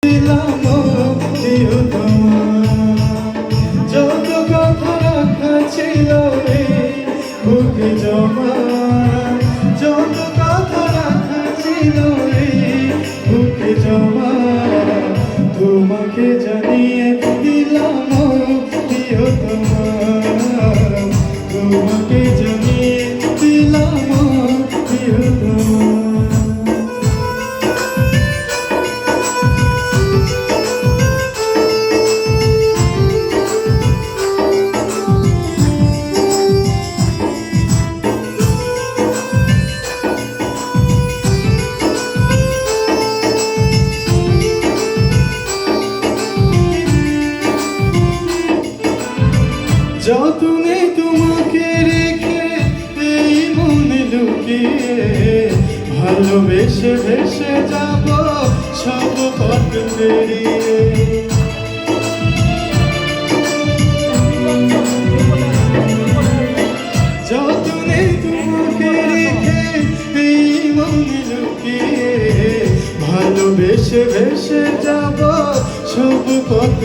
দিলাম যত কথা রাখা ছিল বুকে জমা, যত কথা রাখা ছিল বুকে জমা, তোমাকে জানিয়ে দিলাম তোমাকে জানিয়ে দিলাম যতনে তোমাকে রেখে এই মনে লুকিয়ে ভালোবেসে ভেসে যাব সব পথ পেরিয়ে। যতনে তোমাকে রেখে এই মনে লুকিয়ে ভালোবেসে ভেসে যাব সব পথ